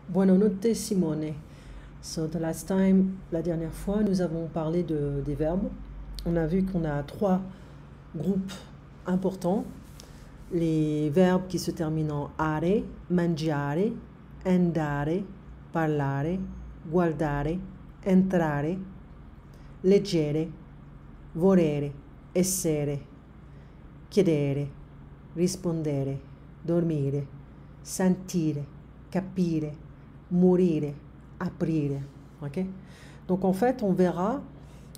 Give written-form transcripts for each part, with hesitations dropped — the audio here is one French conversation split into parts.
Buonanotte Simone. So the last time, la dernière fois, nous avons parlé des verbes. On a vu qu'on a trois groupes importants. Les verbes qui se terminent en are, mangiare, andare, parlare, guardare, entrare, leggere, volere, essere, chiedere, rispondere, dormire, sentire, capire, mourir, aprire. Ok? Donc en fait, on verra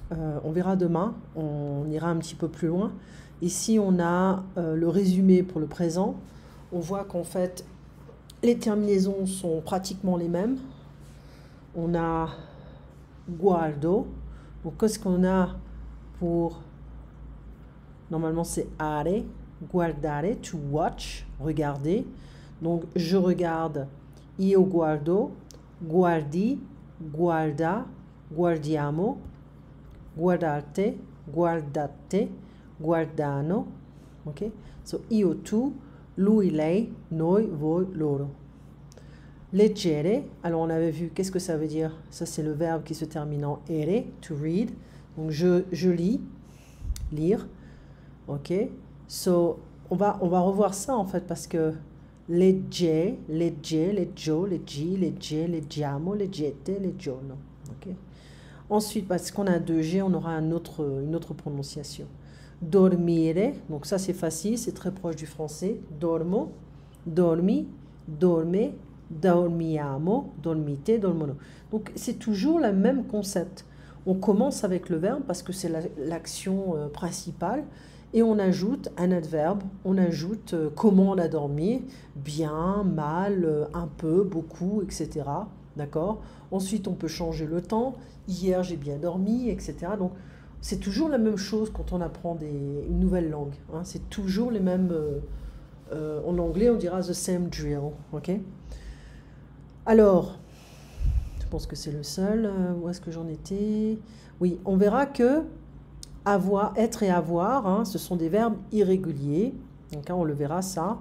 demain, on ira un petit peu plus loin. Ici, on a le résumé pour le présent. On voit qu'en fait, les terminaisons sont pratiquement les mêmes. On a guardo. Donc qu'est-ce qu'on a pour... Normalement, c'est are, guardare, to watch, regarder. Donc je regarde, io guardo, guardi, guarda, guardiamo, guardate, guardate, guardano. Ok? So io, tu, lui, lei, noi, voi, loro. Leggere, alors on avait vu, qu'est-ce que ça veut dire? Ça c'est le verbe qui se termine en ere, to read. Donc je lis, lire. Ok? So on va revoir ça en fait parce que legge, leggio, leggi, legge, leggiamo, leggete, leggiono. Okay. Ensuite, parce qu'on a 2G, on aura une autre prononciation. Dormire, donc ça c'est facile, c'est très proche du français. Dormo, dormi, dorme, dormiamo, dormite, dormono. Donc c'est toujours le même concept. On commence avec le verbe parce que c'est l'action principale. Et on ajoute un adverbe, on ajoute comment on a dormi, bien, mal, un peu, beaucoup, etc. D'accord? Ensuite, on peut changer le temps. Hier, j'ai bien dormi, etc. Donc, c'est toujours la même chose quand on apprend une nouvelle langue. Hein. C'est toujours les mêmes... en anglais, on dira the same drill. Ok? Alors, je pense que c'est le seul. Où est-ce que j'en étais? Oui, on verra que avoir, être et avoir, hein, ce sont des verbes irréguliers. Donc, hein, on le verra ça.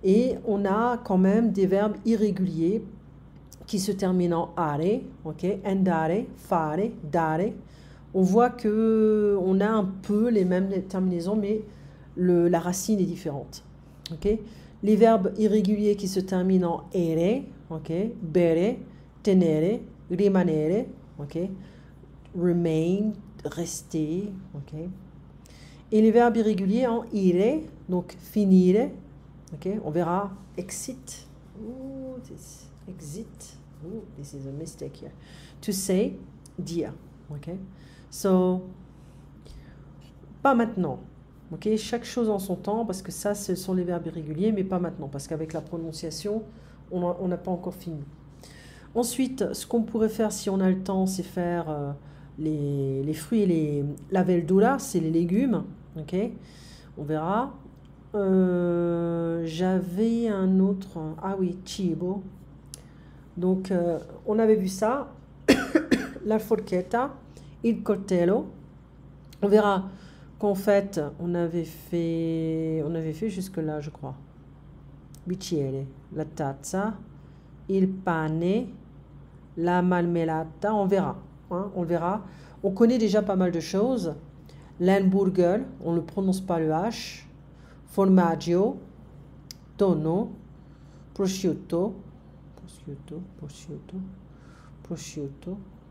Et on a quand même des verbes irréguliers qui se terminent en are, ok, andare, fare, dare. On voit que on a un peu les mêmes terminaisons, mais la racine est différente. Ok. Les verbes irréguliers qui se terminent en ere, ok, bere, tenere, rimanere, ok, remain, rester, ok. Et les verbes irréguliers en ire, donc finire, ok, on verra exit. Ooh, exit. Ooh, this is a mistake here. To say, dire, ok. So, pas maintenant, ok. Chaque chose en son temps, parce que ça, ce sont les verbes irréguliers, mais pas maintenant, parce qu'avec la prononciation, on n'a pas encore fini. Ensuite, ce qu'on pourrait faire si on a le temps, c'est faire les fruits et la verdura, c'est les légumes, ok. On verra. J'avais un autre, ah oui, cibo. Donc, on avait vu ça, la forchetta, il coltello. On verra qu'en fait, on avait fait jusque-là, je crois. Bicchiere, la tazza, il pane, la marmellata, on verra. Hein, on verra. On connaît déjà pas mal de choses. L'hamburger, on ne prononce pas le H. Formaggio, tonno, prosciutto,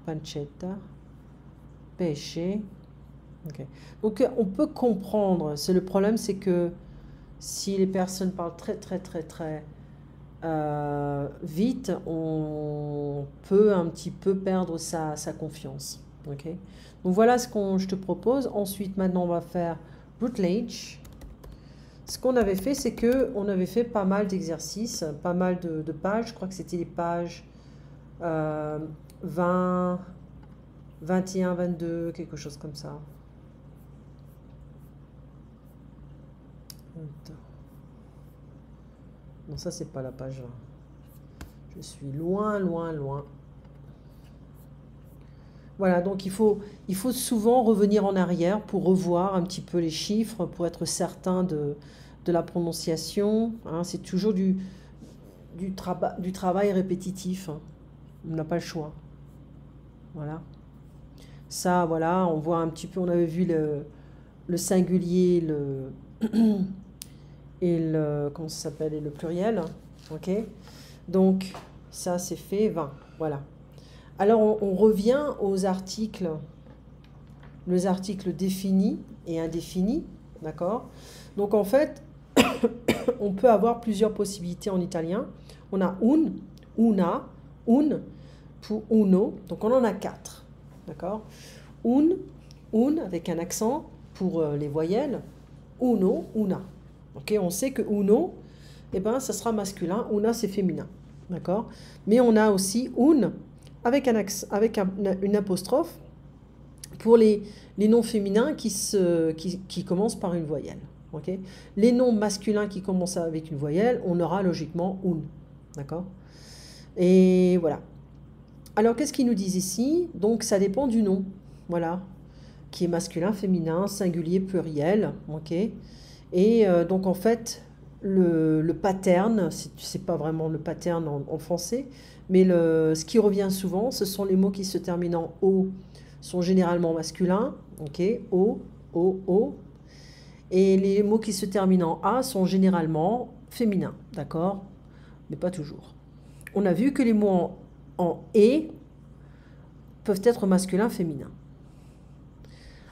pancetta, pesce. Okay. Donc on peut comprendre. C'est le problème, c'est que si les personnes parlent très vite, on peut un petit peu perdre sa confiance. Okay. Donc voilà ce que je te propose. Ensuite, maintenant, on va faire routledge. Ce qu'on avait fait, c'est qu'on avait fait pas mal d'exercices, pas mal de pages. Je crois que c'était les pages 20, 21, 22, quelque chose comme ça. Non, ça, c'est pas la page 20. Je suis loin. Voilà, donc il faut souvent revenir en arrière pour revoir un petit peu les chiffres, pour être certain de la prononciation. Hein, c'est toujours du travail répétitif, hein. On n'a pas le choix. Voilà. Ça, voilà, on voit un petit peu, on avait vu le singulier, comment ça s'appelle, et le pluriel. Ok. Donc, ça, c'est fait 20. Voilà. Alors, on revient aux articles, les articles définis et indéfinis. D'accord. Donc, en fait, on peut avoir plusieurs possibilités en italien. On a un, una, un pour uno. Donc, on en a 4. D'accord. Un avec un accent pour les voyelles. Uno, una. Ok, on sait que uno, eh ben, ça sera masculin. Una, c'est féminin. D'accord. Mais on a aussi un avec, une apostrophe pour les noms féminins qui commencent par une voyelle. Okay. Les noms masculins qui commencent avec une voyelle, on aura logiquement un. D'accord. Et voilà. Alors, qu'est-ce qu'ils nous disent ici? Donc, ça dépend du nom. Voilà. Qui est masculin, féminin, singulier, pluriel. Ok. Et donc, en fait, le pattern, c'est pas vraiment le pattern en français, mais ce qui revient souvent, ce sont les mots qui se terminent en O, sont généralement masculins. Ok. O, O, O. Et les mots qui se terminent en A sont généralement féminins, d'accord? Mais pas toujours. On a vu que les mots en E peuvent être masculins, féminins.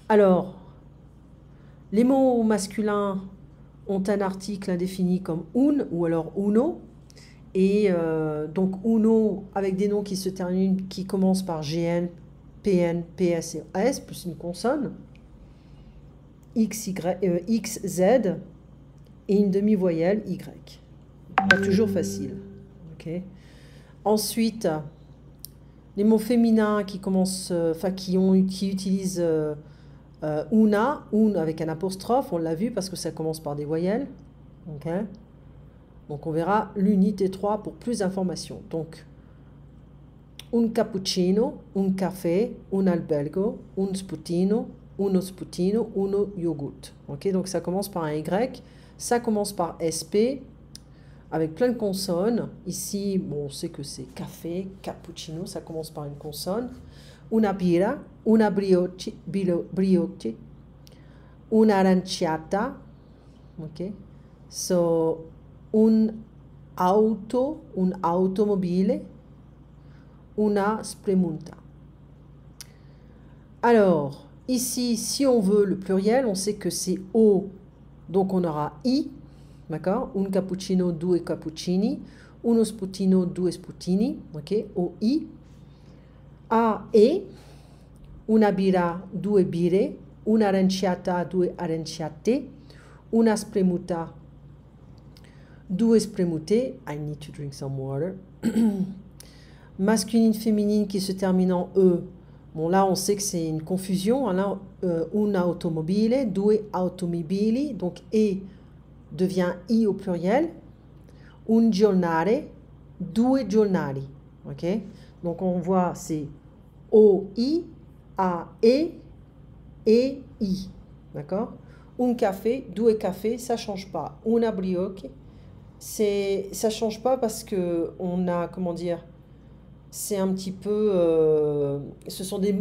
Alors, les mots masculins ont un article indéfini comme un ou alors uno. Et donc uno avec des noms qui se terminent, qui commencent par GN, PN, PS et S, plus une consonne. X, Z et une demi-voyelle Y. Pas toujours facile. Okay. Ensuite, les mots féminins qui commencent, qui utilisent una, un avec un apostrophe, on l'a vu parce que ça commence par des voyelles. Okay. Donc on verra l'unité 3 pour plus d'informations. Donc, un cappuccino, un café, un albergo, un sputino, uno sputino, uno yogurt. Ok, donc ça commence par un Y, ça commence par SP, avec plein de consonnes. Ici, bon, on sait que c'est café, cappuccino, ça commence par une consonne. Una birra, una brioche, una aranciata, ok. So, un automobile, una spremunta. Alors, ici, si on veut le pluriel, on sait que c'est O, donc on aura I, d'accord? Un cappuccino, due cappuccini, uno sputino, due sputini, ok? O-I. A, E, una birra, due birre, una aranciata, due aranciate, una spremuta, due spremute. I need to drink some water. Masculine, féminine qui se termine en E. Bon, là, on sait que c'est une confusion. Là, una automobile, due automobili. Donc, E devient I au pluriel. Un giornale, due giornali. OK? Donc, on voit, c'est O-I, A-E, E-I. D'accord? Un café, due cafés, ça ne change pas. Una brioche, ça ne change pas parce qu'on a, comment dire, c'est un petit peu, ce sont des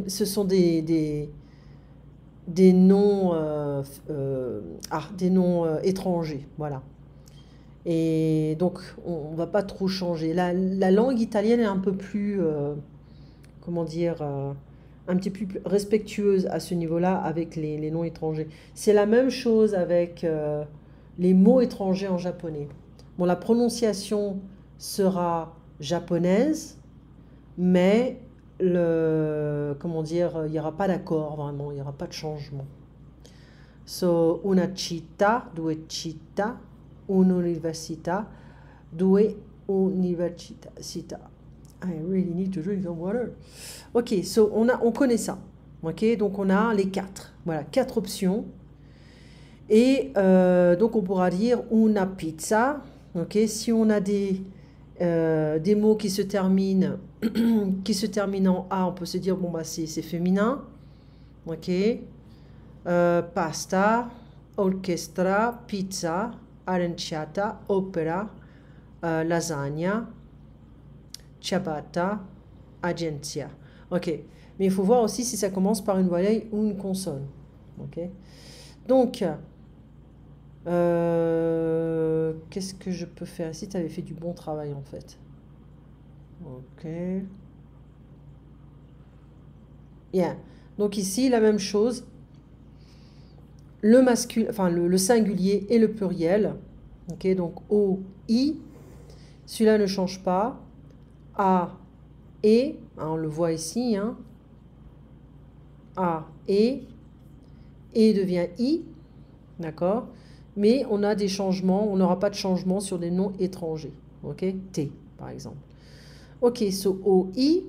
noms, des noms étrangers, voilà. Et donc, on ne va pas trop changer. La langue italienne est un peu plus, comment dire, un petit peu plus respectueuse à ce niveau-là avec les noms étrangers. C'est la même chose avec les mots étrangers en japonais. Bon, la prononciation sera japonaise, mais comment dire, il n'y aura pas d'accord vraiment, il n'y aura pas de changement. So, una città, due città, un'università, due università. I really need to drink some water. Ok, so on connaît ça. Ok, donc on a les 4. Voilà, 4 options. Et donc on pourra dire una pizza. Ok, si on a des mots qui se terminent en A, on peut se dire bon bah c'est féminin. Ok, pasta, orchestra, pizza, aranciata, opera, lasagna, ciabatta, agenzia. Ok, mais il faut voir aussi si ça commence par une voyelle ou une consonne. Ok, donc, qu'est-ce que je peux faire ici? Tu avais fait du bon travail en fait. Ok. Bien. Donc ici, la même chose. Le masculin, enfin le singulier et le pluriel. Ok, donc O, I. Celui-là ne change pas. A, E. Hein, on le voit ici. Hein. A, E. E devient I. D'accord? Mais on a des changements. On n'aura pas de changement sur des noms étrangers. Ok? T, par exemple. Ok, so O, I.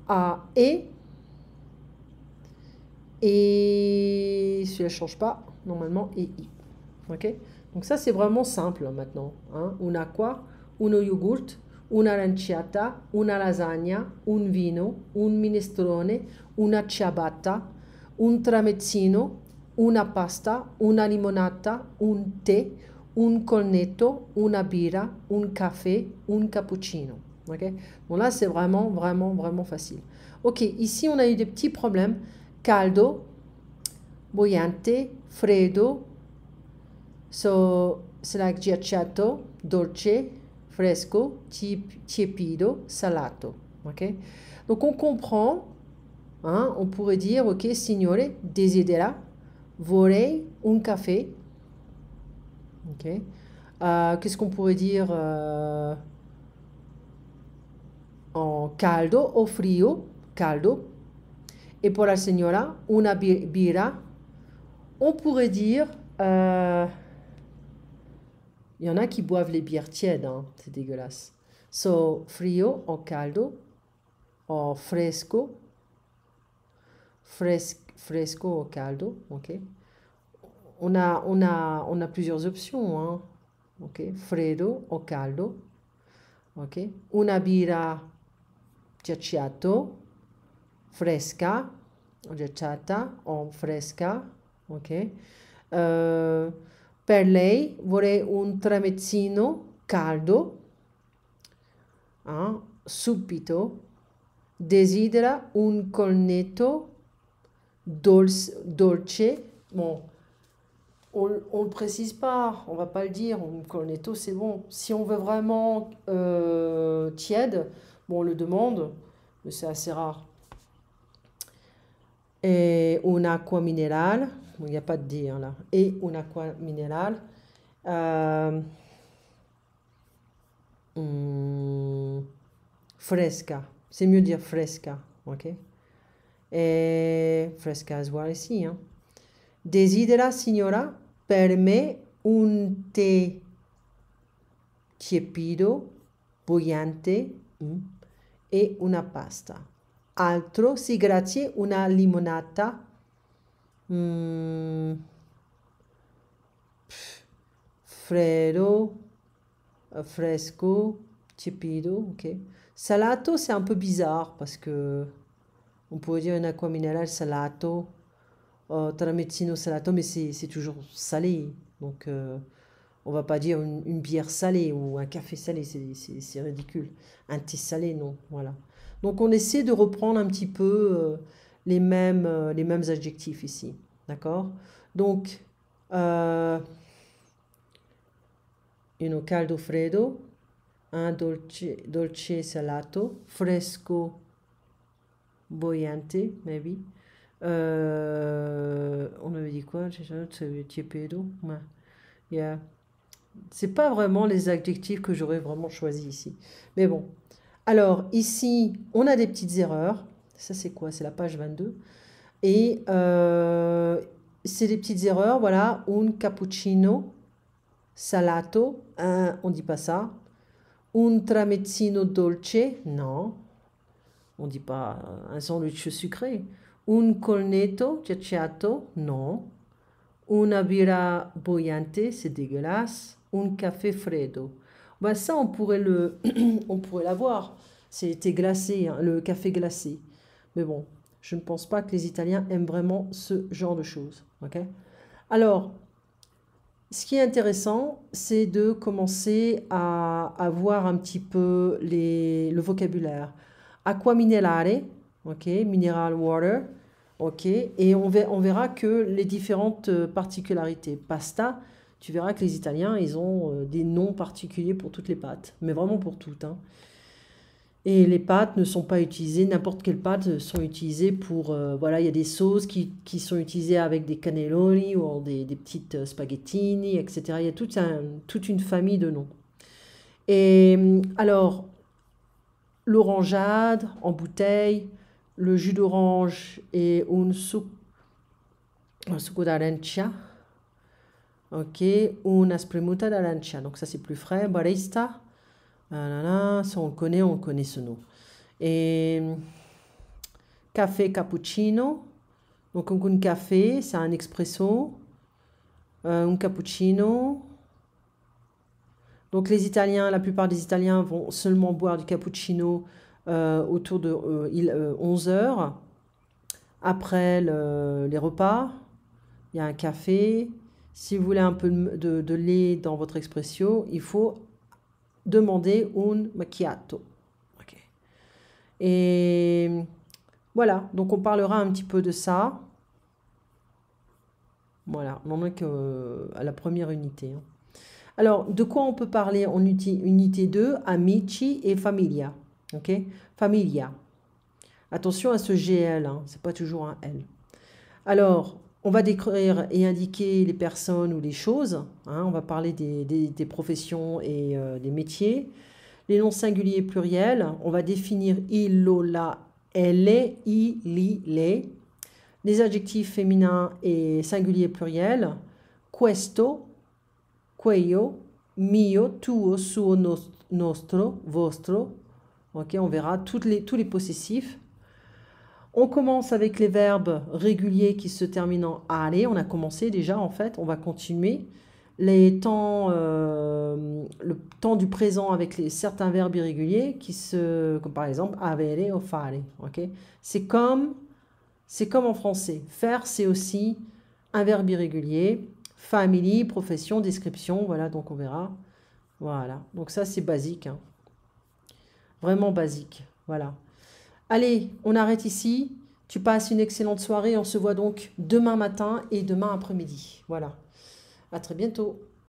A, E. Et celui-là ne change pas. Normalement, E, I. Ok? Donc ça, c'est vraiment simple maintenant. Hein? Una quoi? Uno yogurt, una aranciata, una lasagna, un vino, un minestrone, una ciabatta, un tramezzino, una pasta, una limonata, un tè, un cornetto, una birra, un café, un cappuccino. Ok? Bon là, c'est vraiment, vraiment, vraiment facile. Ok, ici, on a eu des petits problèmes. Caldo, bollante, freddo. So, c'est like ghiacciato, dolce, fresco, tiepido, salato. Ok? Donc on comprend, hein, on pourrait dire, ok, signore, desidera, vorrei un café. Ok? Qu'est-ce qu'on pourrait dire en caldo o frio? Caldo. Et pour la signora, una birra. On pourrait dire... il y en a qui boivent les bières tièdes, hein, c'est dégueulasse. So, frio o caldo, o fresco, fresco o caldo, ok. On a plusieurs options, hein, ok. Freddo o caldo, ok. Una birra ghiacciato, fresca, o ghiacciata, o fresca, ok. Per lei vorrei un tramezzino caldo, subito, desidera un cornetto dolce. Bon, on ne le précise pas, on va pas le dire, un cornetto c'est bon. Si on veut vraiment tiède, bon, on le demande, mais c'est assez rare. Et un acqua minerale, il n'y a pas de dire là, et un acqua minerale. Fresca, c'est mieux dire fresca, ok? Et fresca as well ici, hein? Desidera, signora, per me un tè tiepido, bollante e una pasta. Altro, sì, grazie, una limonata. Freddo, fresco, tiepido, ok. Salato, c'est un peu bizarre parce que on pourrait dire un acqua minerale salato, tramezzino salato, mais c'est toujours salé. Donc, on va pas dire une bière salée ou un café salé, c'est ridicule. Un thé salé, non, voilà. Donc, on essaie de reprendre un petit peu les mêmes adjectifs ici, d'accord? Donc, caldo freddo, un dolce salato, fresco bollante, maybe. On avait dit quoi? Tiepido. Yeah. C'est pas vraiment les adjectifs que j'aurais vraiment choisi ici. Mais bon. Alors, ici, on a des petites erreurs. Ça, c'est quoi? C'est la page 22. Et c'est des petites erreurs. Voilà. Un cappuccino salato. On dit pas ça. Un tramezzino dolce. Non. On dit pas un sandwich sucré. Un cornetto ghiacciato. Non. Una birra bollante, c'est dégueulasse. Un café freddo. Ben ça, on pourrait on pourrait l'avoir. C'était glacé, hein, le café glacé. Mais bon, je ne pense pas que les Italiens aiment vraiment ce genre de choses. Ok? Alors, Ce qui est intéressant, c'est de commencer à voir un petit peu le vocabulaire. Acqua minerale, ok, mineral water, ok, et on verra que les différentes particularités. Pasta, tu verras que les Italiens, ils ont des noms particuliers pour toutes les pâtes, mais vraiment pour toutes, hein. Et les pâtes ne sont pas utilisées, n'importe quelles pâtes sont utilisées pour... voilà, il y a des sauces qui sont utilisées avec des cannelloni ou des petites spaghettini, etc. Il y a toute une famille de noms. Et alors, l'orangeade en bouteille, le jus d'orange et un succo d'arancia, ok, una spremuta d'arancia. Donc ça c'est plus frais, barista. Ça on connaît ce nom. Et café cappuccino. Donc un café, c'est un expresso. Un cappuccino. Donc les Italiens, la plupart des Italiens vont seulement boire du cappuccino autour de 11 heures. Après les repas, il y a un café. Si vous voulez un peu de lait dans votre espresso, il faut demander un macchiato. Okay. Et voilà, donc on parlera un petit peu de ça. Voilà, on n'en est qu'à la première unité, hein. Alors, de quoi on peut parler en unité 2? Amici et famiglia. Ok? Famiglia. Attention à ce GL, hein, c'est pas toujours un L. Alors, on va décrire et indiquer les personnes ou les choses, hein, on va parler des professions et des métiers. Les noms singuliers et pluriels, on va définir illo, la, elle, i, li, les. Les adjectifs féminins et singuliers et pluriels, questo, quello, mio, tuo, suo, nostro, vostro. Ok, on verra tous les possessifs. On commence avec les verbes réguliers qui se terminent en ale. On a commencé déjà en fait, on va continuer. Le temps du présent avec certains verbes irréguliers comme par exemple avere ou fare. Okay, c'est comme en français. Faire, c'est aussi un verbe irrégulier. Family, profession, description. Voilà, donc on verra. Voilà, donc ça c'est basique, hein. Vraiment basique. Voilà. Allez, on arrête ici. Tu passes une excellente soirée. On se voit donc demain matin et demain après-midi. Voilà. À très bientôt.